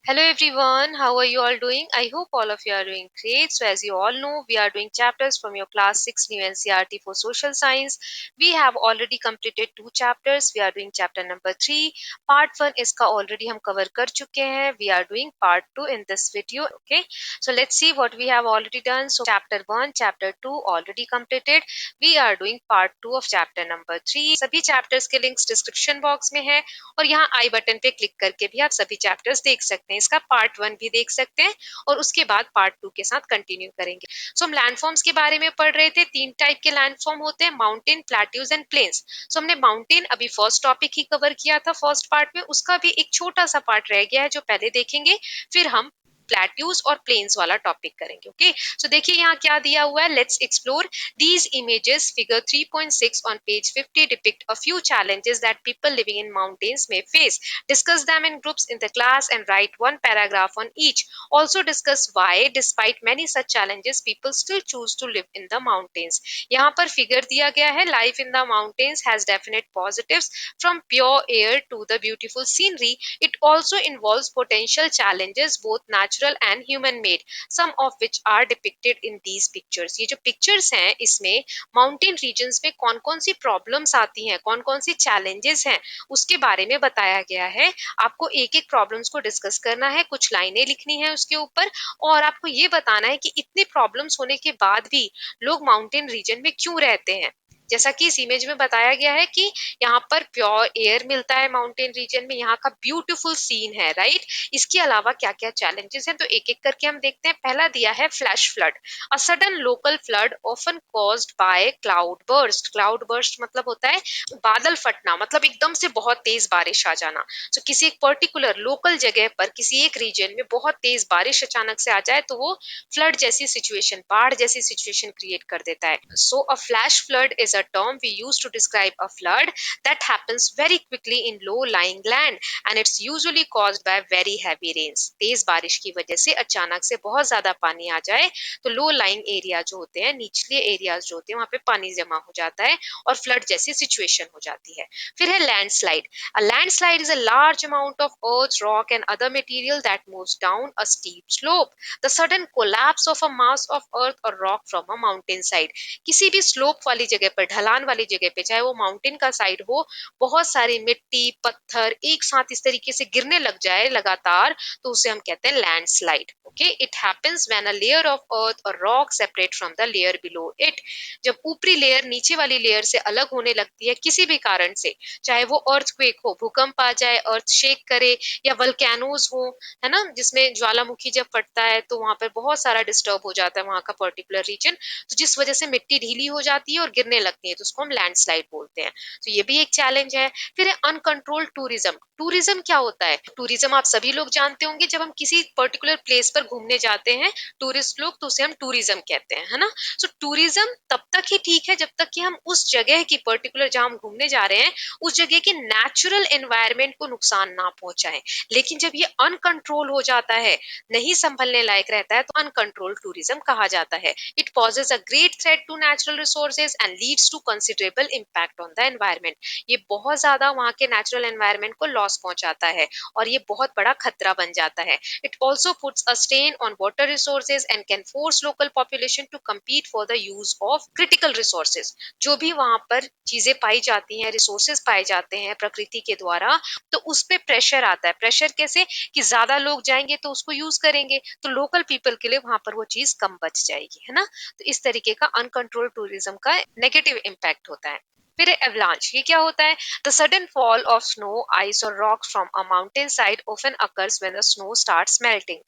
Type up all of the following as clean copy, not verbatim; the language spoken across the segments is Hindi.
Hello everyone, how are you all doing? I hope all of you are doing great. So, as you all know, we are doing chapters from your class 6 new NCRT for social science. We have already completed two chapters. We are doing chapter number 3. Part 1 इसका already हम cover कर चुके हैं. We are doing part 2 in this video. Okay, so let's see what we have already done. So, chapter 1, chapter 2 already completed. We are doing part 2 of chapter number 3. सभी chapters के links description box में है और यहाँ आई बटन पे क्लिक करके भी आप सभी चैप्टर्स देख सकते हैं। इसका पार्ट 1 भी देख सकते हैं और उसके बाद पार्ट 2 के साथ कंटिन्यू करेंगे। सो हम लैंडफॉर्म्स के बारे में पढ़ रहे थे। 3 टाइप के लैंडफॉर्म होते हैं, माउंटेन, प्लेट्यूज एंड प्लेन्स। सो हमने माउंटेन अभी फर्स्ट टॉपिक ही कवर किया था फर्स्ट पार्ट में, उसका भी एक छोटा सा पार्ट रह गया है जो पहले देखेंगे, फिर हम प्लेट्यूज और प्लेन्स वाला टॉपिक करेंगे। ओके, सो देखिए यहाँ क्या दिया हुआ है, let's explore these images. Figure 3.6 on page 50 depict a few challenges that people living in mountains may face. Discuss them in groups in the class and write one paragraph on each. Also discuss why, despite many such challenges, people still choose to live in the mountains. यहाँ पर फिगर दिया गया है, life in the mountains has definite positives from pure air to the beautiful scenery. It also involves potential challenges, both natural and human made, some of which are depicted in these pictures. ये जो pictures हैं इसमें माउंटेन रीजन्स में कौन कौन सी प्रॉब्लम्स आती हैं, कौन कौन सी चैलेंजेस हैं, उसके बारे में बताया गया है। आपको एक एक प्रॉब्लम्स को डिस्कस करना है, कुछ लाइनें लिखनी है उसके ऊपर और आपको ये बताना है कि इतने प्रॉब्लम्स होने के बाद भी लोग माउंटेन रीजन में क्यों रहते हैं। जैसा कि इस इमेज में बताया गया है कि यहाँ पर प्योर एयर मिलता है माउंटेन रीजन में, यहाँ का ब्यूटीफुल सीन है, राइट। इसके अलावा क्या क्या चैलेंजेस हैं तो एक एक करके हम देखते हैं। पहला दिया है flash flood, a sudden local flood often caused by cloud burst. Cloud burst मतलब होता है बादल फटना, मतलब एकदम से बहुत तेज बारिश आ जाना। तो किसी एक पर्टिकुलर लोकल जगह पर किसी एक रीजन में बहुत तेज बारिश अचानक से आ जाए तो वो फ्लड जैसी सिचुएशन, बाढ़ जैसी सिचुएशन क्रिएट कर देता है। So a flash flood is a term we use to describe a flood that happens very quickly in low lying land and it's usually caused by very heavy rains. तेज बारिश की वजह से अचानक से बहुत ज्यादा पानी आ जाए तो लो लाइंग एरिया जो होते हैं, निचले एरियाज जो होते हैं, वहां पे पानी जमा हो जाता है और फ्लड जैसी सिचुएशन हो जाती है। फिर है landslide. A landslide is a large amount of earth, rock and other material that moves down a steep slope. The sudden collapse of a mass of earth और rock from a mountain side. किसी भी स्लोप वाली जगह पर, ढलान वाली जगह पे, चाहे वो माउंटेन का साइड हो, बहुत सारी मिट्टी पत्थर एक साथ इस तरीके से गिरने लग जाए लगातार तो उसे हम कहते हैं landslide. Okay, it happens when a layer of earth और rock separate from the layer below it. जब ऊपरी लेयर नीचे वाली लेयर से अलग होने लगती है किसी भी कारण से, चाहे वो अर्थक्वेक हो, भूकंप आ जाए, अर्थ शेक करे, या वल्केनोज हो, है ना, जिसमें ज्वालामुखी जब फटता है तो वहां पर बहुत सारा डिस्टर्ब हो जाता है वहां का पर्टिकुलर रीजन, तो जिस वजह से मिट्टी ढीली हो जाती है और गिरने लगती है तो उसको हम लैंडस्लाइड बोलते हैं। तो ये भी एक चैलेंज है। फिर है अनकंट्रोल्ड टूरिज्म। टूरिज्म क्या होता है? टूरिज्म आप सभी लोग जानते होंगे, जब हम किसी पर्टिकुलर प्लेस पर घूमने जाते हैं टूरिस्ट लोग तो उसे हम टूरिज्म कहते हैं, है ना। सो टूरिज्म तब तक ही ठीक है जब तक कि हम उस जगह की पर्टिकुलर जहां हम घूमने जा रहे हैं उस जगह के नेचुरल एनवायरनमेंट को नुकसान ना पहुंचाए। लेकिन जब ये अनकंट्रोल हो जाता है, नहीं संभलने लायक रहता है, तो अनकंट्रोल्ड टूरिज्म कहा जाता है। It poses a great threat to natural resources and leads to considerable impact on the environment. ये बहुत ज्यादा वहां के नेचुरल एनवायरनमेंट को लॉस पहुंचाता है और ये बहुत बड़ा खतरा बन जाता है। It also puts a strain on water resources and can force local population to compete for the use of critical resources. जो भी वहां पर चीजें पाई जाती हैं, रिसोर्सेज पाए जाते हैं प्रकृति के द्वारा, तो उस पे प्रेशर आता है। प्रेशर कैसे? कि ज्यादा लोग जाएंगे तो उसको यूज करेंगे तो लोकल पीपल के लिए वहां पर वो चीज कम बच जाएगी, है ना। तो इस तरीके का अनकंट्रोल टूरिज्म का नेगेटिव इम्पैक्ट होता है। फिर एवलांच, ये क्या होता है? The sudden fall of snow, ice और rock from a mountain side often occurs when the snow starts melting.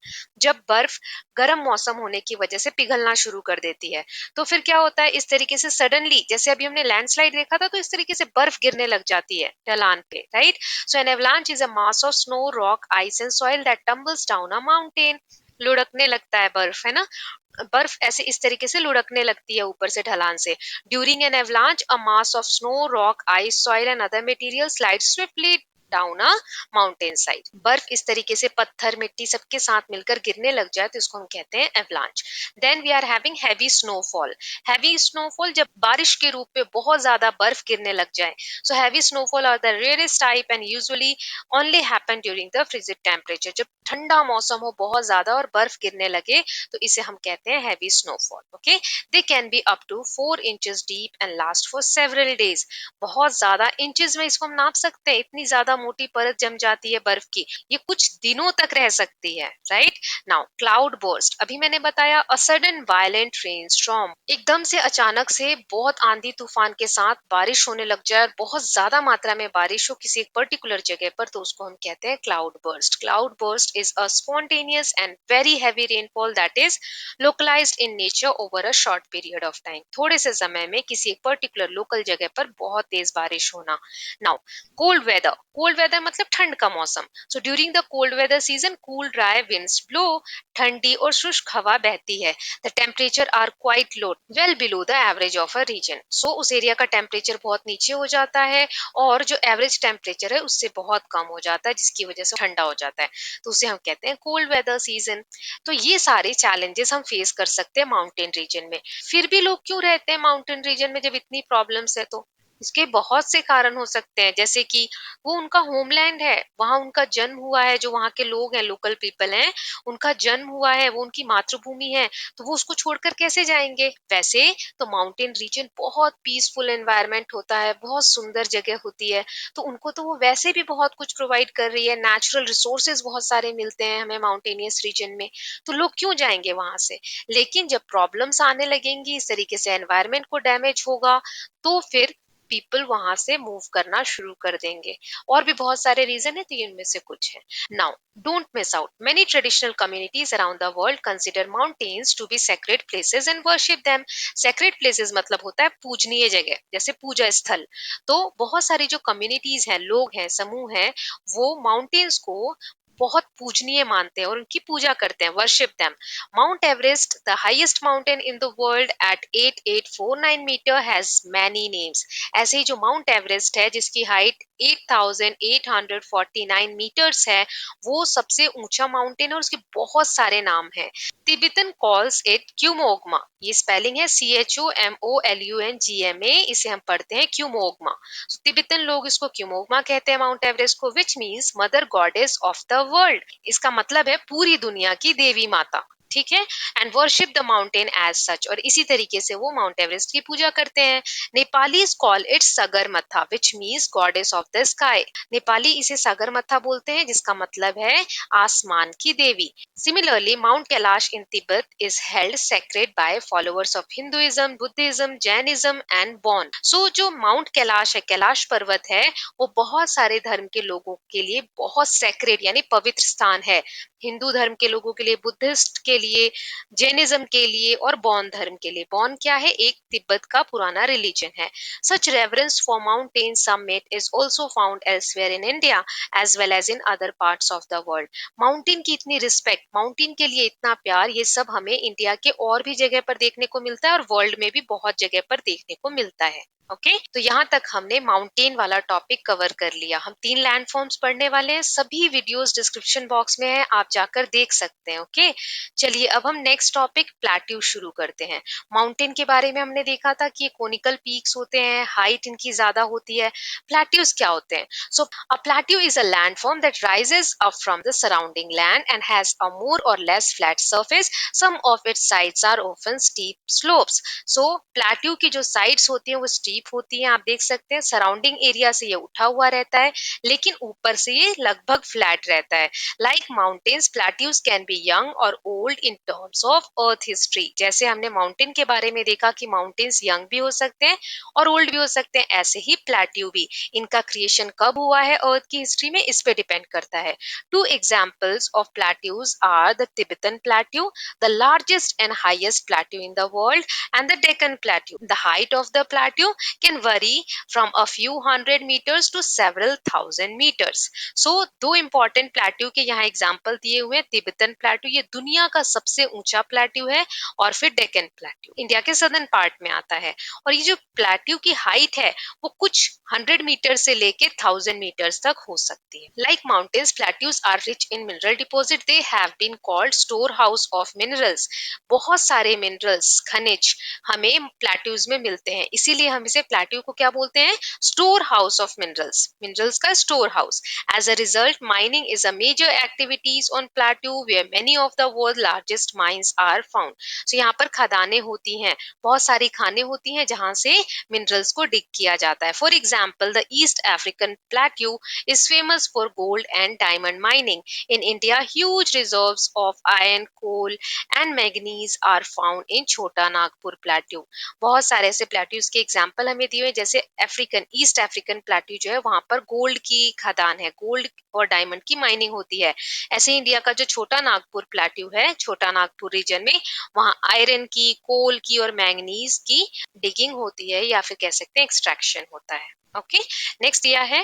जब बर्फ गर्म मौसम होने की वजह से पिघलना शुरू कर देती है तो फिर क्या होता है, इस तरीके से सडनली, जैसे अभी हमने लैंडस्लाइड देखा था, तो इस तरीके से बर्फ गिरने लग जाती है ढलान पे, right. So an avalanche is a mass of snow, rock, ice and soil that tumbles down a mountain. लुढ़कने लगता है बर्फ, है ना। बर्फ ऐसे इस तरीके से लुढ़कने लगती है ऊपर से ढलान से। During an avalanche a mass of snow, rock, ice, soil and other material slide swiftly down a mountain side. बर्फ इस तरीके से पत्थर मिट्टी सबके साथ मिलकर गिरने लग जाए तो इसको हम कहते हैं avalanche. Then we are having heavy snowfall. Heavy snowfall जब बारिश के रूप में बहुत ज्यादा बर्फ गिरने लग जाए। So heavy snowfall are the rarest type and usually only happen during the frigid temperature. जब ठंडा मौसम हो बहुत ज्यादा और बर्फ गिरने लगे तो इसे हम कहते हैं heavy snowfall. Okay, they can be up to 4 inches deep and last for several days. बहुत ज्यादा इंचेस में इसको हम नाप सकते हैं, इतनी ज्यादा मोटी परत जम जाती है बर्फ की, ये कुछ दिनों तक रह सकती है। राइट नाउ क्लाउड बर्स्ट, अभी मैंने बताया a sudden violent rain storm, एकदम से अचानक से बहुत आंधी तूफान के साथ बारिश होने लग जाए और बहुत ज्यादा मात्रा में बारिश हो किसी एक पर्टिकुलर जगह पर तो उसको हम कहते हैं cloud burst. Cloud burst is a spontaneous and very heavy rainfall that is localised in nature over a short period of time. थोड़े से समय में किसी एक पर्टिकुलर लोकल जगह पर बहुत तेज बारिश होना। Now cold weather, cold weather मतलब ठंड का मौसम। So during the cold weather season cool dry winds blow, ठंडी और शुष्क हवा बहती है। The temperature are quite low, well below the average of a region. So उस एरिया का टेम्परेचर बहुत नीचे हो जाता है और जो एवरेज टेम्परेचर है उससे बहुत कम हो जाता है जिसकी वजह से ठंडा हो जाता है, तो उसे हम कहते हैं कोल्ड वेदर सीजन। तो ये सारे चैलेंजेस हम फेस कर सकते हैं माउंटेन रीजन में। फिर भी लोग क्यों रहते हैं माउंटेन रीजन में जब इतनी प्रॉब्लम्स है? तो इसके बहुत से कारण हो सकते हैं, जैसे कि वो उनका होमलैंड है, वहां उनका जन्म हुआ है, जो वहां के लोग हैं लोकल पीपल हैं उनका जन्म हुआ है, वो उनकी मातृभूमि है, तो वो उसको छोड़कर कैसे जाएंगे? वैसे तो माउंटेन रीजन बहुत पीसफुल एनवायरनमेंट होता है, बहुत सुंदर जगह होती है, तो उनको तो वो वैसे भी बहुत कुछ प्रोवाइड कर रही है, नेचुरल रिसोर्सेज बहुत सारे मिलते हैं हमें माउंटेनियस रीजन में, तो लोग क्यों जाएंगे वहां से? लेकिन जब प्रॉब्लम्स आने लगेंगी, इस तरीके से एनवायरनमेंट को डैमेज होगा, तो फिर पीपल वहां से मूव करना शुरू कर देंगे। और भी बहुत सारे रीजन है, तो इनमें से कुछ है। Now don't miss out, many traditional communities around the world consider mountains to be sacred places and worship them. Sacred places मतलब होता है पूजनीय जगह, जैसे पूजा स्थल। तो बहुत सारी जो कम्युनिटीज हैं, लोग हैं, समूह हैं, वो माउंटेन्स को बहुत पूजनीय मानते हैं और उनकी पूजा करते हैं, worship them. Mount Everest, the highest mountain in the world at 8849 metre, has many names. ऐसे ही जो माउंट एवरेस्ट है जिसकी हाइट 8849 मीटर्स है, वो सबसे ऊंचा माउंटेन है और उसके बहुत सारे नाम हैं। तिब्बतन कॉल्स इट क्यूमोगमा, ये स्पेलिंग है CHOMOLUNGMA, इसे हम पढ़ते हैं क्यूमोगमा। तिब्बतन लोग इसको क्यूमोगमा कहते हैं माउंट एवरेस्ट को, which means mother goddess of the world. इसका मतलब है पूरी दुनिया की देवी माता। ठीक है, and worship the mountain as such, और इसी तरीके से वो माउंट एवरेस्ट की पूजा करते हैं। Nepalese call it Sagarmatha which means goddess of the sky. Nepali इसे सगरमथा बोलते हैं जिसका मतलब है आसमान की देवी। Similarly, Mount Kailash in Tibet is held sacred by followers of Hinduism, Buddhism, Jainism and Bon. So जो माउंट कैलाश है, कैलाश पर्वत है, वो बहुत सारे धर्म के लोगों के लिए बहुत सैक्रेड यानी पवित्र स्थान है। हिंदू धर्म के लोगों के लिए, बुद्धिस्ट के लिए, जैनिज्म के लिए और बौन धर्म के लिए। बौन क्या है? एक तिब्बत का पुराना रिलीजन है। Such reverence for mountain summit is also found elsewhere in India as well as in other parts of the world. Mountain की इतनी रिस्पेक्ट, माउंटेन के लिए इतना प्यार, ये सब हमें इंडिया के और भी जगह पर देखने को मिलता है और वर्ल्ड में भी बहुत जगह पर देखने को मिलता है। ओके, तो यहाँ तक हमने माउंटेन वाला टॉपिक कवर कर लिया। हम 3 लैंडफॉर्म्स पढ़ने वाले हैं, सभी वीडियोस डिस्क्रिप्शन बॉक्स में है, आप जाकर देख सकते हैं। ओके, चलिए अब हम नेक्स्ट टॉपिक प्लेट्यू शुरू करते हैं। माउंटेन के बारे में हमने देखा था कि ये कोनिकल पीक्स होते हैं, हाइट इनकी ज्यादा होती है। प्लेट्यूज क्या होते हैं? सो a plateau is a landform that rises up from the surrounding land and has a more or less flat surface. Some of its sides are often steep slopes. So, plateau की जो sides होती हैं वो steep होती हैं, आप देख सकते हैं। सराउंडिंग एरिया से ये उठा हुआ रहता है, लेकिन ऊपर से ये लगभग फ्लैट रहता है। Like mountains, plateaus can be young or old in terms of earth history. जैसे हमने माउंटेन के बारे में देखा कि माउंटेन्स यंग भी हो सकते हैं और ओल्ड भी हो सकते हैं, ऐसे ही प्लेट्यू भी। इनका क्रिएशन कब हुआ है अर्थ की हिस्ट्री में, इस पे डिपेंड करता है। Two examples of plateaus are the Tibetan plateau, the largest and highest plateau in the world, and the Deccan plateau. The height of the plateau can vary from a few hundred metres to several thousand metres. So दो इंपॉर्टेंट प्लेट्यू के यहाँ एग्जाम्पल दिए हुए हैं तिब्बतन प्लेट्यू, ये दुनिया का सबसे ऊंचा प्लेट्यू है, और फिर डेक्कन प्लेट्यू इंडिया के सदर्न पार्ट में आता है। और ये जो प्लेट्यू की हाइट है वो कुछ 100 मीटर से लेके 1000 मीटर्स तक हो सकती है। Like mountains, plateaus are rich in mineral deposit, they have been called store house of minerals. बहुत सारे मिनरल्स, खनिज हमें प्लेट्यूज में मिलते हैं, इसीलिए हम इसे प्लेट्यू को क्या बोलते हैं, store house of minerals, minerals का store house. As a result, mining is a major activities on plateau where many of the world's largest mines are found. So यहाँ पर खदानें होती हैं, बहुत सारी खानें होती हैं जहाँ से मिनरल्स को डिग किया जाता है। For example, the East African Plateau is famous for gold and diamond mining. In India, huge reserves of iron, coal and manganese are found in Chota Nagpur Plateau. बहुत सारे ऐसे प्लेट्यूज के एग्जाम्पल हमें दिए हुए, जैसे अफ्रीकन, ईस्ट अफ्रीकन प्लेट्यू जो है वहां पर गोल्ड की खदान है, गोल्ड और डायमंड की माइनिंग होती है। ऐसे इंडिया का जो छोटा नागपुर प्लेट्यू है, छोटा नागपुर रीजन में, वहां आयरन की, कोल की और मैंगनीज की डिगिंग होती है, या फिर कह सकते हैं एक्सट्रैक्शन होता है। ओके, नेक्स्ट दिया है,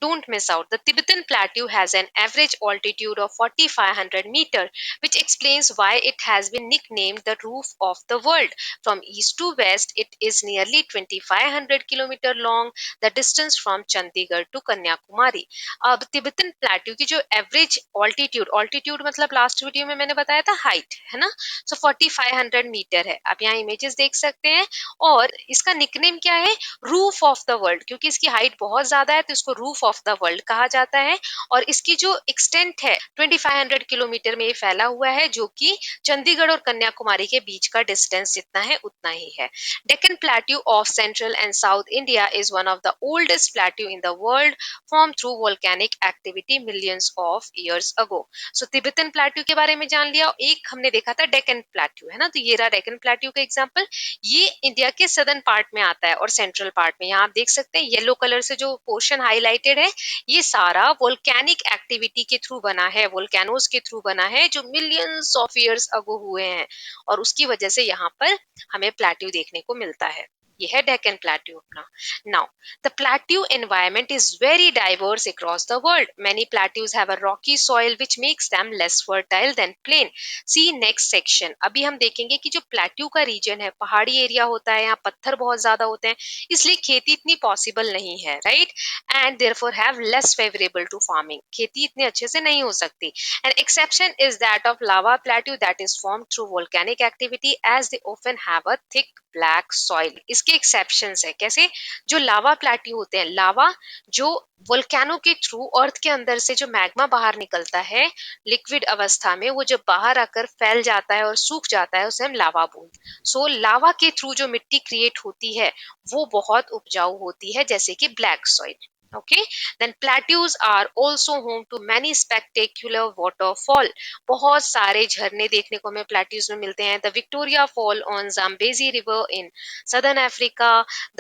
don't miss out, the Tibetan plateau has an average altitude of 4500 metre, which explains why it has been nicknamed the roof of the world. From east to west, it is nearly 2500 kilometer long, the distance from Chandigarh to Kanyakumari. अब तिब्बतन प्लेट्यू की जो एवरेज ऑल्टीट्यूड, ऑल्टीट्यूड मतलब लास्ट वीडियो में मैंने बताया था हाइट, है ना, सो 4500 मीटर है। आप यहाँ इमेजेस देख सकते हैं, और इसका निकनेम क्या है, रूफ ऑफ द वर्ल्ड, क्योंकि इसकी हाइट बहुत ज्यादा है तो इसको रूफ ऑफ द वर्ल्ड कहा जाता है। और इसकी जो एक्सटेंट है 2500 किलोमीटर में ये फैला हुआ है, जो कि चंडीगढ़ और कन्याकुमारी के बीच का डिस्टेंस जितना है उतना ही है। Deccan plateau of central and south India is one of the oldest plateau in the world, form through volcanic activity millions of years ago. So Tibetan plateau के बारे में जान लिया, एक हमने देखा था डेक्कन प्लेट्यू, है ना, तो ये रहा डेक्कन प्लेट्यू का एग्जांपल। ये इंडिया के सदर्न पार्ट में आता है और सेंट्रल पार्ट में, यहाँ आप देख सकते हैं येलो कलर से जो पोर्शन हाईलाइटेड है, ये सारा वोल्केनिक एक्टिविटी के थ्रू बना है, वोल्केनोज के थ्रू बना है, जो मिलियंस ऑफ ईयर्स अगो हुए हैं, और उसकी वजह से यहाँ पर हमें प्लेट्यू देखने को मिलता है। ये है डेक्कन प्लेट्यू अपना। Now the plateau environment is very diverse across the world. Many plateaus have a rocky soil which makes them less fertile than plain. See next section. अभी हम देखेंगे कि जो प्लेट्यू का रीजन है, पहाड़ी एरिया होता है, यहाँ पत्थर बहुत ज्यादा होते हैं, इसलिए खेती इतनी पॉसिबल नहीं है, right, and therefore have less favorable to farming. खेती इतने अच्छे से नहीं हो सकती। An exception is that of lava plateau that is formed through volcanic activity, as they often have a thick black soil. इसके exceptions है, कैसे, जो लावा प्लेट्यू होते हैं, लावा जो वोल्केनो के थ्रू अर्थ के अंदर से जो मैग्मा बाहर निकलता है लिक्विड अवस्था में, वो जब बाहर आकर फैल जाता है और सूख जाता है, उसे हम लावा बोलते हैं। सो लावा के थ्रू जो मिट्टी क्रिएट होती है वो बहुत उपजाऊ होती है, जैसे कि black soil. Okay, then plateaus are also home to many spectacular waterfall. बहुत सारे झरने देखने को हमें प्लेट्यूज में मिलते हैं। The Victoria Fall on Zambezi River in Southern Africa,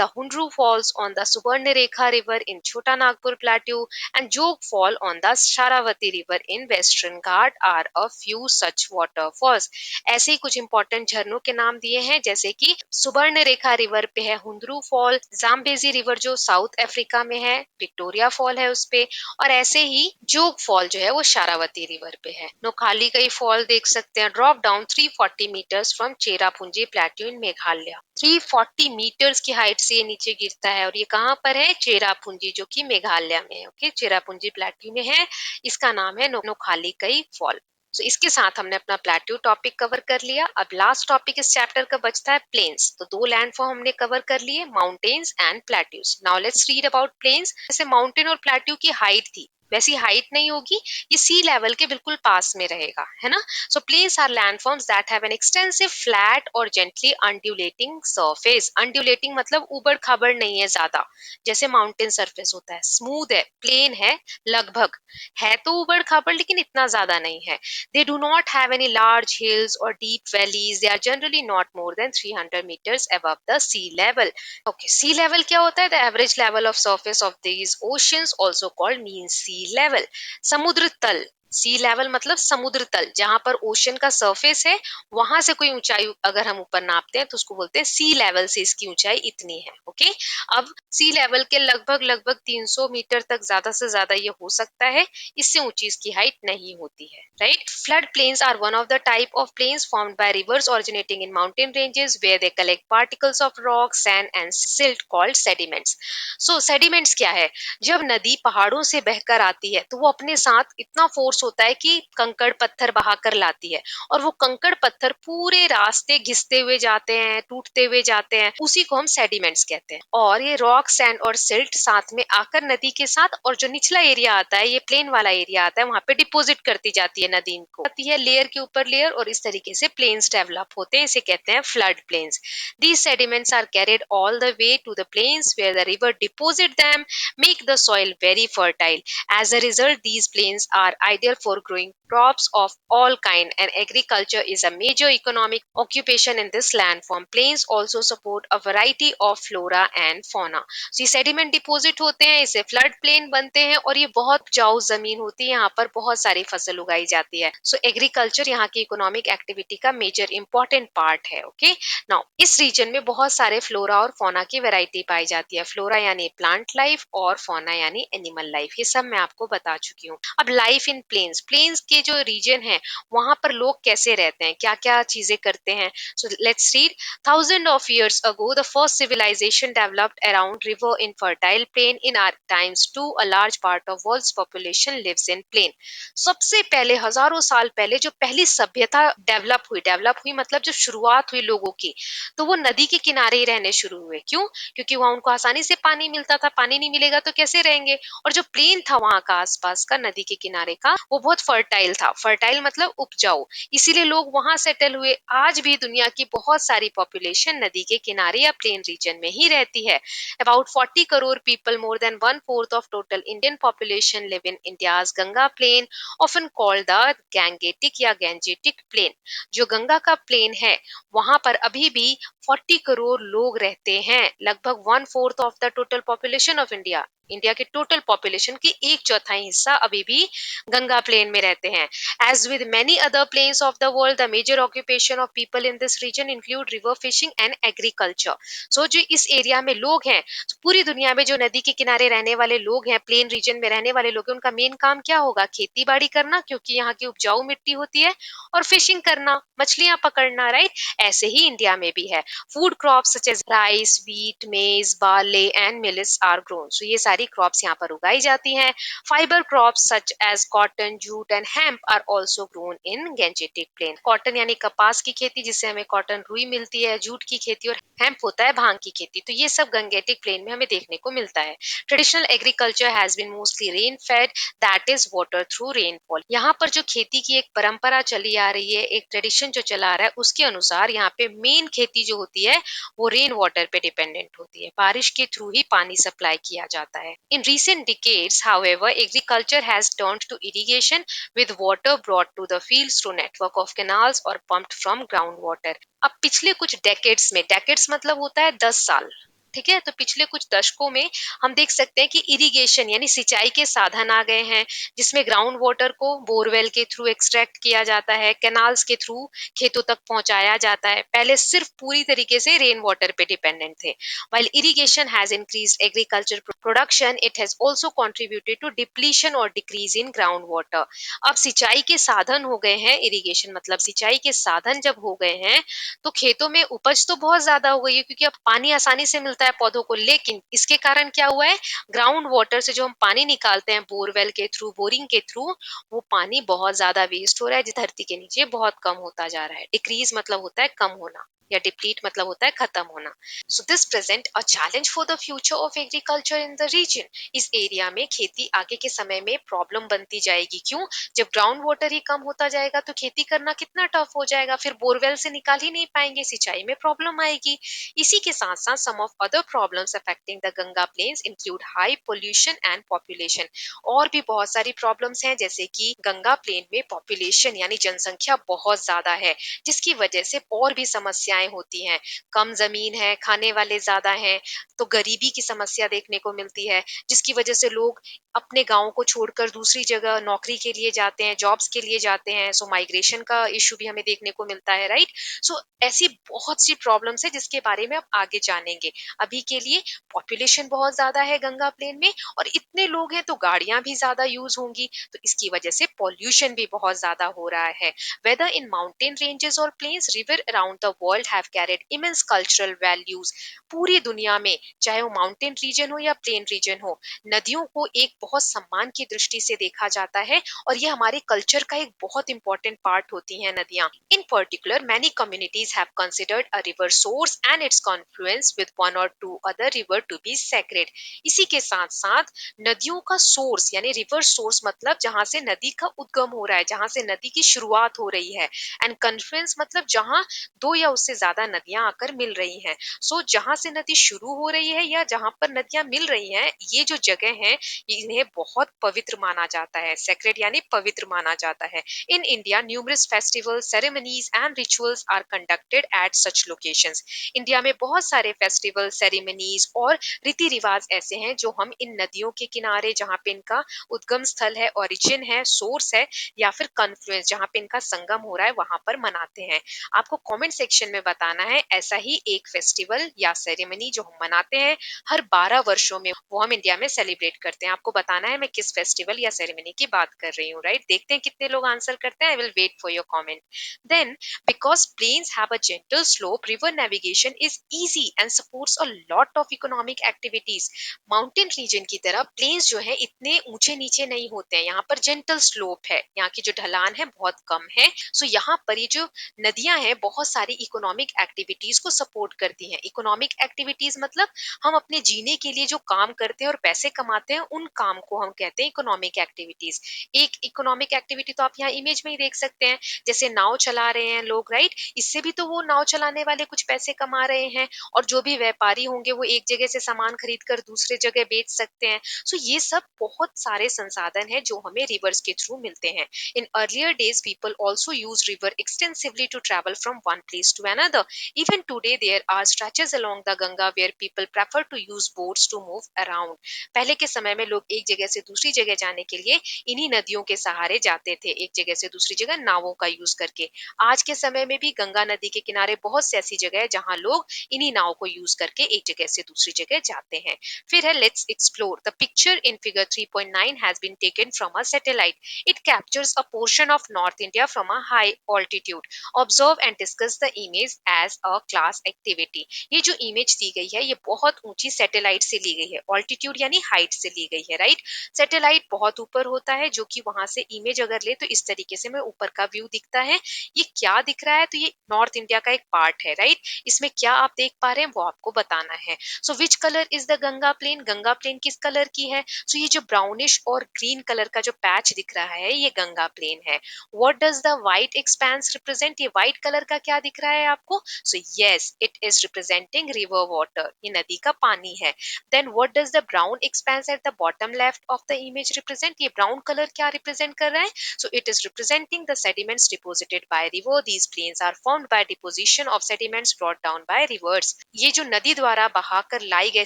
the Hundru Falls on the Subarnarekha River in Chota Nagpur Plateau, and Jog Fall on the Sharavati River in Western Ghat are a few such waterfalls. ऐसे ही कुछ इंपॉर्टेंट झरनों के नाम दिए हैं, जैसे कि सुबर्णरेखा रिवर पे है हुंद्रू फॉल, जाम्बेजी रिवर जो साउथ अफ्रीका में है, विक्टोरिया फॉल है उस पे, और ऐसे ही जोग फॉल जो है वो शारावती रिवर पे है। नोखाली कई फॉल देख सकते हैं, drop down 340 metres from Cherrapunji plateau in Meghalaya. 340 metres की हाइट से ये नीचे गिरता है, और ये कहाँ पर है, चेरापूंजी, जो कि मेघालय में है। ओके, चेरापूंजी प्लेट्यू में है, इसका नाम है नोखाली कई फॉल। तो इसके साथ हमने अपना प्लेट्यू टॉपिक कवर कर लिया। अब लास्ट टॉपिक इस चैप्टर का बचता है प्लेन्स। तो दो लैंड फॉर्म हमने कवर कर लिए, mountains and plateaus. Now let's read about plains. जैसे माउंटेन और प्लेट्यू की हाइट थी, वैसी हाइट नहीं होगी, ये सी लेवल के बिल्कुल पास में रहेगा, है ना। So plains are landforms that have an extensive flat और जेंटली अंड्यूलेटिंग सरफेस। अंड्यूलेटिंग मतलब ऊबड़ खाबड़ नहीं है ज्यादा, जैसे माउंटेन सरफेस होता है, स्मूथ है, प्लेन है, लगभग है तो ऊबड़ खाबड़ लेकिन इतना ज्यादा नहीं है। They do not have any large hills or deep valleys. They are generally not more than 300 meters above the sea level. Okay, sea level क्या होता है? The average level of surface of these oceans, also called mean sea level. समुद्र तल, सी लेवल मतलब समुद्र तल, जहां पर ओशन का सरफेस है, वहां से कोई ऊंचाई अगर हम ऊपर नापते हैं तो उसको बोलते हैं सी लेवल से इसकी ऊंचाई इतनी है। ओके, अब सी लेवल के लगभग लगभग 300 मीटर तक ज्यादा से ज्यादा ये हो सकता है, इससे ऊंची इसकी हाइट नहीं होती है, right. Flood plains are one of the type of plains formed by rivers originating in mountain ranges where they collect particles of rock, sand and silt called sediments. So sediments क्या है? जब नदी पहाड़ों से बहकर आती है तो वो अपने साथ इतना फोर्स होता है कि कंकड़ पत्थर बहाकर लाती है, और वो कंकड़ पत्थर पूरे रास्ते घिसते हुए जाते हैं, टूटते हुए जाते हैं, उसी को हम सेडिमेंट्स कहते हैं। और ये रॉक, सैंड और सिल्ट साथ में आकर नदी के साथ, और जो निचला एरिया आता है, ये प्लेन वाला एरिया आता है, वहां पे डिपोजिट करती जाती है नदी को, आती है लेयर के ऊपर लेयर, और इस तरीके से प्लेन्स डेवलप होते हैं, इसे कहते हैं flood plains. These sediments are carried all the way to the plains where the river deposit them, make the soil very fertile. As a result, these plains are ideal for growing crops of all kind, and agriculture is a major economic occupation in this landform. Plains also support a variety of flora and fauna. So ये sediment deposit होते हैं, इसे flood plain बनते हैं, और ये बहुत उपजाऊ जमीन होती है, यहाँ पर बहुत सारी फसल उगाई जाती है। So agriculture यहाँ की इकोनॉमिक एक्टिविटी का मेजर इंपॉर्टेंट पार्ट है। ओके, नाउ इस रीजन में बहुत सारे फ्लोरा और फोना की वैरायटी पाई जाती है। फ्लोरा यानी प्लांट लाइफ, और फोना यानी एनिमल लाइफ, ये सब मैं आपको बता चुकी हूँ। अब लाइफ इन प्लेन्स, प्लेन्स के जो रीजन है वहां पर लोग कैसे रहते हैं, क्या क्या चीजें करते हैं। So let's read. Thousands of years ago, the first civilization developed around river in fertile plain. In our times too, a large part of world's population lives in plain. सबसे पहले हजारों साल पहले जो पहली सभ्यता डेवलप हुई मतलब जो शुरुआत हुई लोगों की, तो वो नदी के किनारे ही रहने शुरू हुए। क्यों? क्योंकि वहां उनको आसानी से पानी मिलता था, पानी नहीं मिलेगा तो कैसे रहेंगे। और जो प्लेन था वहां का आसपास का नदी के किनारे का, वो बहुत फर्टाइल था। फर्टाइल मतलब उपजाऊ, इसीलिए लोग वहां सेटल हुए। आज भी दुनिया की बहुत सारी पॉपुलेशन नदी के किनारे या प्लेन रीजन में ही रहती है। About 40 crore people, more than one fourth of total Indian population, live in India's Ganga plain, often called the Gangetic या Gangetic plain। जो गंगा का प्लेन है वहां पर अभी भी 40 करोड़ लोग रहते हैं, लगभग one fourth of the total population of India. India के टोटल पॉपुलेशन की एक चौथाई हिस्सा अभी भी गंगा प्लेन में रहते हैं। As with many other plains of the world, the major occupation of people in this region include river fishing and agriculture. So जो इस एरिया में लोग हैं, पूरी दुनिया में जो नदी के किनारे रहने वाले लोग हैं, प्लेन रीजन में रहने वाले लोग हैं, उनका मेन काम क्या होगा? खेती बाड़ी करना, क्योंकि यहाँ की उपजाऊ मिट्टी होती है, और फिशिंग करना, मछलियां पकड़ना, राइट। ऐसे ही इंडिया में भी है। Food crops such as rice, wheat, maize, barley and millets are grown. So ये सारी क्रॉप्स यहाँ पर उगाई जाती हैं। Fibre crops such as cotton, jute and hemp are also grown in Gangetic plain. Cotton यानी कपास की खेती, जिससे हमें कॉटन रुई मिलती है, जूट की खेती, और हेम्प होता है भांग की खेती। तो ये सब गंगेटिक प्लेन में हमें देखने को मिलता है। Traditional agriculture has been mostly rain fed, that is water through rainfall. यहाँ पर जो खेती की एक परंपरा चली आ रही है, एक ट्रेडिशन जो चला आ रहा है, उसके अनुसार यहाँ पे मेन खेती जो होती है वो रेन वाटर पे डिपेंडेंट होती है। बारिश के थ्रू ही पानी सप्लाई किया जाता है। In recent decades however, agriculture has turned to irrigation with water brought to the fields through network of canals or pumped from ground water. अब पिछले कुछ डेकेड्स में, डेकेड्स मतलब होता है 10 साल, ठीक है, तो पिछले कुछ दशकों में हम देख सकते हैं कि इरिगेशन यानी सिंचाई के साधन आ गए हैं, जिसमें ग्राउंड वाटर को बोरवेल के थ्रू एक्सट्रैक्ट किया जाता है, कैनाल्स के थ्रू खेतों तक पहुंचाया जाता है। पहले सिर्फ पूरी तरीके से रेन वाटर पे डिपेंडेंट थे। While irrigation has increased agriculture production, it has also contributed to depletion और decrease in groundwater। अब सिंचाई के साधन हो गए हैं, इरिगेशन मतलब सिंचाई के साधन जब हो गए हैं, तो खेतों में उपज तो बहुत ज्यादा हो गई है, क्योंकि अब पानी आसानी से मिलता है पौधों को। लेकिन इसके कारण क्या हुआ है? ग्राउंड वाटर से जो हम पानी निकालते हैं बोरवेल के थ्रू, बोरिंग के थ्रू, वो पानी बहुत ज्यादा वेस्ट हो रहा है, जो धरती के नीचे बहुत कम होता जा रहा है। डिक्रीज मतलब होता है कम होना, या डिप्लीट मतलब होता है खत्म होना। So this present a challenge for the future of agriculture in the region. इस एरिया में खेती आगे के समय में प्रॉब्लम बनती जाएगी। क्यों? जब ग्राउंड वाटर ही कम होता जाएगा तो खेती करना कितना टफ हो जाएगा, फिर बोरवेल से निकाल ही नहीं पाएंगे, सिंचाई में प्रॉब्लम आएगी। इसी के साथ साथ some of other problems affecting the Ganga plains include high pollution and population. और भी बहुत सारी प्रॉब्लम्स हैं, जैसे कि गंगा प्लेन में पॉपुलेशन यानी जनसंख्या बहुत ज्यादा है, जिसकी वजह से और भी समस्याएं समस्याएं होती हैं। कम जमीन है, खाने वाले ज्यादा हैं, तो गरीबी की समस्या देखने को मिलती है, जिसकी वजह से लोग अपने गाँव को छोड़कर दूसरी जगह नौकरी के लिए जाते हैं, जॉब्स के लिए जाते हैं। सो माइग्रेशन का इश्यू भी हमें देखने को मिलता है, राइट? सो ऐसी बहुत सी प्रॉब्लम्स है जिसके बारे में आप आगे जानेंगे। अभी के लिए पॉपुलेशन बहुत ज्यादा है गंगा प्लेन में, और इतने लोग हैं तो गाड़ियां भी ज्यादा यूज होंगी, तो इसकी वजह से पॉल्यूशन भी बहुत ज्यादा हो रहा है। Whether in mountain ranges or plains, river around the world have carried immense cultural values. पूरी दुनिया में, चाहे वो माउंटेन रीजन हो या प्लेन रीजन हो, नदियों को एक बहुत सम्मान की दृष्टि से देखा जाता है, और ये हमारे कल्चर का एक बहुत इंपॉर्टेंट पार्ट होती हैं नदियां। In particular many communities have considered a river source and its confluence with one और two other river to be sacred. इसी के साथ साथ नदियों का सोर्स यानी रिवर सोर्स मतलब जहां से नदी का उद्गम हो रहा है, जहां से नदी की शुरुआत हो रही है, एंड कन्फ्लुएंस मतलब जहां दो या उससे ज्यादा नदियां आकर मिल रही हैं। सो जहां से नदी शुरू हो रही है या जहां पर नदियां मिल रही हैं, ये जो जगह है इन्हें बहुत पवित्र माना जाता है। सेक्रेड यानी पवित्र माना जाता है। In India numerous festival, ceremonies and rituals are conducted at such locations. India में बहुत सारे फेस्टिवल, सेरेमनीज और रीति रिवाज ऐसे हैं जो हम इन नदियों के किनारे, जहाँ पे इनका उद्गम स्थल है, ओरिजिन है, सोर्स है, या फिर कन्फ्लुएंस जहाँ पे इनका संगम हो रहा है, वहां पर मनाते हैं। आपको कमेंट सेक्शन में बताना है ऐसा ही एक फेस्टिवल या सेरेमनी जो हम मनाते हैं हर 12 वर्षों में, वो हम इंडिया में सेलिब्रेट करते हैं। आपको बताना है मैं किस फेस्टिवल या सेरेमनी की बात कर रही हूँ, राइट? देखते हैं कितने लोग आंसर करते हैं। I will wait for your comment. Then, because plains have a gentle slope, river navigation is easy and supports a lot of economic activities. Mountain region की तरह प्लेन्स जो है इतने ऊंचे नीचे नहीं होते हैं, यहाँ पर जेंटल स्लोप है, यहाँ की जो ढलान है बहुत कम है। सो यहाँ पर ये जो नदियां हैं बहुत सारी इकोनॉमिक एक्टिविटीज को सपोर्ट करती हैं। इकोनॉमिक एक्टिविटीज मतलब हम अपने जीने के लिए जो काम करते हैं और पैसे कमाते हैं, उन काम को हम कहते हैं इकोनॉमिक एक्टिविटीज। एक इकोनॉमिक एक्टिविटी तो आप यहाँ इमेज में ही देख सकते हैं, जैसे नाव चला रहे हैं लोग, राइट? इससे भी तो वो नाव चलाने वाले कुछ पैसे कमा रहे हैं, और जो भी व्यापारी होंगे वो एक जगह से सामान खरीद कर दूसरे जगह बेच सकते हैं। सो ये सब बहुत सारे संसाधन है जो हमें रिवर्स के थ्रू मिलते हैं। In earlier days, people also used river extensively to travel from one place to another. Even today, there are stretches along the Ganga where people prefer to use boats to move around. पहले के समय में लोग एक जगह से दूसरी जगह जाने के लिए इन्हीं नदियों के सहारे जाते थे, एक जगह से दूसरी जगह नावों का यूज करके। आज के समय में भी गंगा नदी के किनारे बहुत सी ऐसी जगह है जहां लोग इन्हीं नाव को यूज करके एक जगह से दूसरी जगह जाते हैं। फिर है let's explore the picture in figure 3.9 has been taken from a satellite. It captures a portion of North India from a high altitude. Observe and discuss the image as a class activity. ये जो इमेज दी गई है ये बहुत ऊंची सैटेलाइट से ली गई है, ऑल्टीट्यूड यानी हाइट से ली गई है, राइट? सैटेलाइट बहुत ऊपर होता है, जो कि वहां से इमेज अगर ले तो इस तरीके से हमें ऊपर का व्यू दिखता है। ये क्या दिख रहा है? तो ये नॉर्थ इंडिया का एक पार्ट है, राइट? इसमें क्या आप देख पा रहे हैं वो आपको बताना है। So which colour is the Ganga plain? Ganga plain किस कलर की है? सो ये जो ब्राउनिश और ग्रीन कलर का जो पैच दिख रहा है ये गंगा प्लेन है। What does the white expanse represent? ये व्हाइट कलर का क्या दिख रहा है आपको? So yes, it is representing river water, ये नदी का पानी है। Then what does the brown expanse at the bottom left of the image represent? ये ब्राउन कलर क्या रिप्रेजेंट कर रहा है? So it is representing the sediments deposited by river. These plains are formed bye deposition of sediments brought down by reverse. ये जो नदी द्वारा बहाकर लाई गए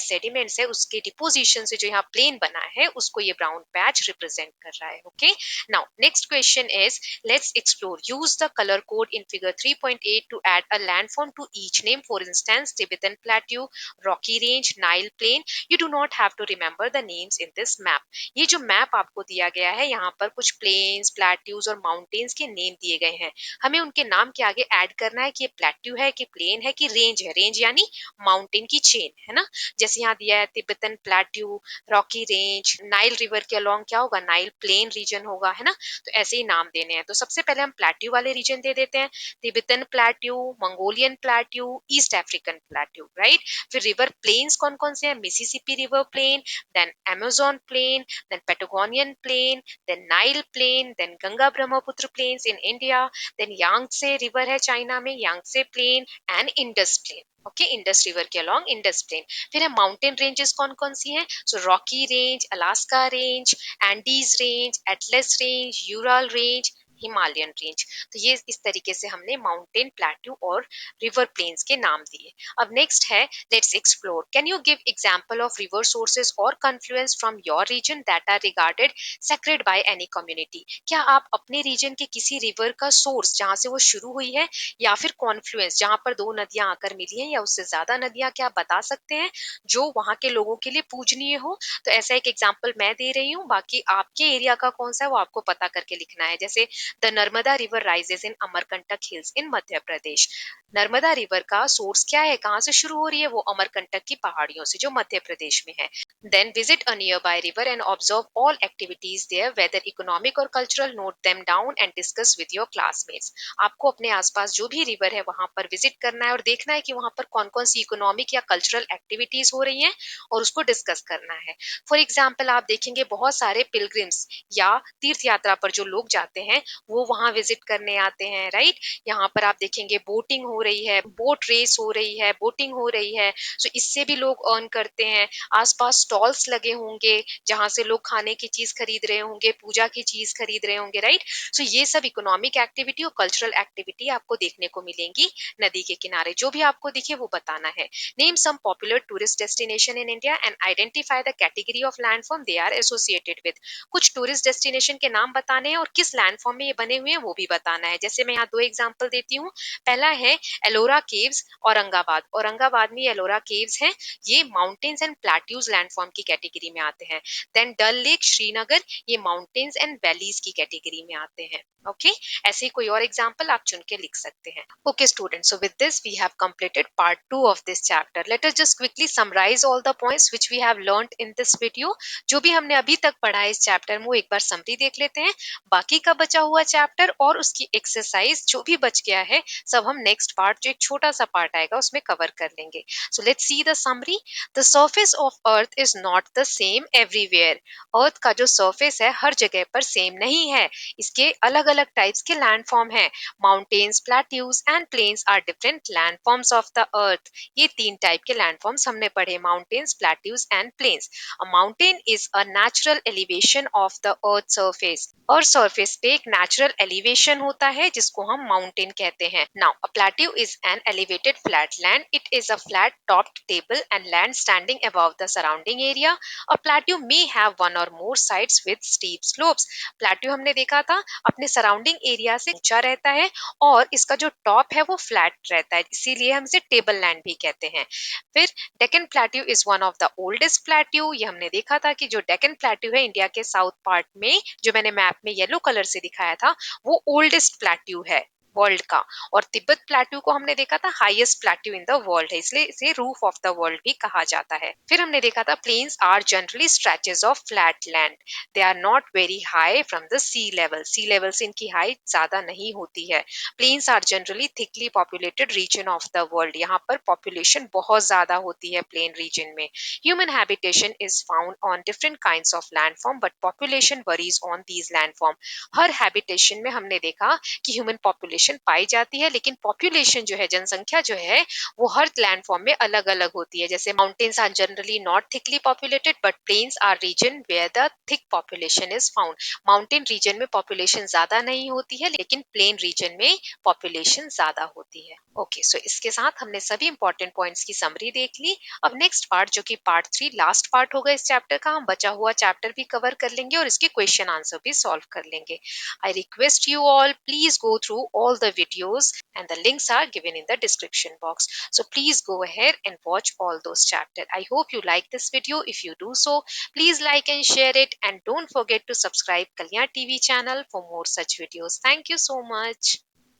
सेडिमेंट्स है उसके डिपोजिशन से जो यहाँ प्लेन बना है उसको ये ब्राउन पैच रिप्रेजेंट कर रहा है। Okay, now next question is let's explore. Use the colour code in figure 3.8 to add a landform to each name. For instance Tibetan plateau, Rocky range, Nile plain. You do not have to remember the names in this map. ये जो मैप आपको दिया गया है यहाँ पर कुछ प्लेन्स, प्लेट्यूज और माउंटेन्स के नेम दिए गए हैं, हमें उनके नाम के आगे ऐड करना है कि ये प्लेट्यू है कि प्लेन है कि रेंज है। रेंज यानी माउंटेन की चेन है ना, जैसे यहाँ दिया है Tibetan plateau, Rocky range, Nile river के अलोंग क्या होगा? नाइल प्लेन रीजन होगा, है ना? तो ऐसे ही नाम देने हैं। तो सबसे पहले हम प्लेट्यू वाले रीजन दे देते हैं, Tibetan plateau, Mongolian plateau, East African plateau, right? फिर रिवर प्लेन्स कौन कौन से हैं? Mississippi river plain, then Amazon plain, then Patagonian plain, then Nile plain, then Ganga Brahmaputra plains in India, then Yangtze river है चाइना में, Yangtze plain, and Indus plain. Okay, Indus river के अलोंग इंडस प्लेन। फिर है माउंटेन रेंजेस कौन कौन सी हैं? So Rocky range, Alaska range, Andes range, Atlas range, Ural range, Himalayan range. तो ये इस तरीके से हमने माउंटेन, प्लेट्यू और रिवर प्लेन्स के नाम दिए। अब नेक्स्ट है, let's explore. Can you give example of river sources और confluence from your region that are regarded sacred by any community? क्या आप अपने रीजन के किसी रिवर का सोर्स जहां से वो शुरू हुई है या फिर कॉन्फ्लुएंस जहां पर दो नदियां आकर मिली हैं या उससे ज्यादा नदियां, क्या बता सकते हैं जो वहां के लोगों के लिए पूजनीय हो? तो ऐसा एक एग्जांपल मैं दे रही हूँ, बाकी आपके एरिया का कौन सा है वो आपको पता करके लिखना है। जैसे the Narmada river rises in Amarkantak hills in Madhya Pradesh. Narmada river का सोर्स क्या है, कहाँ से शुरू हो रही है? वो अमरकंटक की पहाड़ियों से जो मध्य प्रदेश में है। Then visit a nearby river and observe all activities there whether economic और cultural, note them down and discuss with your classmates. आपको अपने आसपास जो भी रिवर है वहां पर विजिट करना है और देखना है कि वहां पर कौन कौन सी इकोनॉमिक या कल्चरल एक्टिविटीज हो रही हैं और उसको डिस्कस करना है। फॉर एग्जाम्पल आप देखेंगे बहुत सारे पिलग्रिम्स या तीर्थ यात्रा पर जो लोग जाते हैं वो वहां विजिट करने आते हैं, राइट। यहाँ पर आप देखेंगे बोटिंग हो रही है, बोट रेस हो रही है, बोटिंग हो रही है। सो इससे भी लोग अर्न करते हैं। आसपास स्टॉल्स लगे होंगे जहां से लोग खाने की चीज खरीद रहे होंगे, पूजा की चीज खरीद रहे होंगे, राइट। सो ये सब इकोनॉमिक एक्टिविटी और कल्चरल एक्टिविटी आपको देखने को मिलेंगी नदी के किनारे। जो भी आपको दिखे वो बताना है। Name some popular tourist destination in India and identify the category of landform they are associated with. कुछ टूरिस्ट डेस्टिनेशन के नाम बताने हैं और किस लैंडफॉर्म में ये बने हुए हैं वो भी बताना है। जैसे मैं यहाँ दो एग्जांपल देती हूँ। पहला है एलोरा केव्स औरंगाबाद। औरंगाबाद में एलोरा केव्स हैं। ये माउंटेन्स एंड प्लेट्यूज लैंडफॉर्म की कैटेगरी में आते हैं। देन डल लेक श्रीनगर, ये माउंटेन्स एंड वैलीज की कैटेगरी में आते हैं। ओके, ऐसे ही कोई और एग्जांपल आप चुन के लिख सकते हैं। Okay students, so with this we have completed part 2 of this chapter. Let us just quickly summarise all the points which we have learned in this video. जो भी हमने अभी तक पढ़ा है इस चैप्टर में वो एक बार समरी देख लेते हैं। बाकी का बचा हुआ चैप्टर और उसकी एक्सरसाइज जो भी बच गया है सब हम नेक्स्ट पार्ट, जो एक छोटा सा पार्ट आएगा उसमें कवर कर लेंगे। So let's see the summary. The surface of earth is not the same everywhere. Earth का जो सर्फेस है हर जगह पर सेम नहीं है। इसके अलग अलग टाइप्स के लैंडफॉर्म है। Mountains, plateaus and plains are different landforms of the earth. ये तीन टाइप के लैंडफॉर्म्स हमने पढ़े, mountains, plateaus and plains. A mountain is a natural elevation of the earth surface। और surface पे एक natural elevation होता है जिसको हम mountain कहते हैं। Now, a plateau is an elevated flat land. It is a flat topped table and land standing above the surrounding area. A plateau may have one or more sides with steep slopes। Plateau हमने देखा था अपने surrounding area से ऊंचा रहता है और इसका जो टॉप है वो फ्लैट रहता है, इसीलिए हम इसे टेबल लैंड भी कहते हैं। फिर Deccan plateau is one of the oldest plateau. ये हमने देखा था कि जो डेक्कन प्लेट्यू है इंडिया के साउथ पार्ट में, जो मैंने मैप में येलो कलर से दिखाया था, वो ओल्डेस्ट प्लेट्यू है वर्ल्ड का। और तिब्बत प्लेट्यू को हमने देखा था highest plateau in the world है, इसलिए इसे रूफ ऑफ द वर्ल्ड भी कहा जाता है। फिर हमने देखा था plains are generally stretches of flat land. They are not very high from the sea level. Sea level से इनकी हाइट ज्यादा नहीं होती है। Plains are generally thickly populated region of the world. यहाँ पर पॉपुलेशन बहुत ज्यादा होती है प्लेन रीजन में। Human habitation is found on different kinds of landform but population varies on these landform. हर हैबिटेशन में हमने देखा कि ह्यूमन पॉपुलेशन पाई जाती है, लेकिन पॉपुलेशन जो है, जनसंख्या जो है, वो हर लैंडफॉर्म में अलग अलग होती है। जैसे mountains are generally not thickly populated but plains are region where the thick population is found. Mountain region में पॉपुलेशन ज्यादा नहीं होती है लेकिन प्लेन रीजन में पॉपुलेशन ज्यादा होती है। ओके, सो इसके साथ हमने सभी इंपॉर्टेंट पॉइंट्स की समरी देख ली। अब नेक्स्ट पार्ट, जो कि पार्ट 3 लास्ट पार्ट होगा इस चैप्टर का, हम बचा हुआ चैप्टर भी कवर कर लेंगे और इसके क्वेश्चन आंसर भी सॉल्व कर लेंगे। I request you all, please go through all the videos and the links are given in the description box. So please go ahead and watch all those chapters. I hope you like this video. If you do so, please like and share it, and don't forget to subscribe Kalyan TV channel for more such videos. Thank you so much.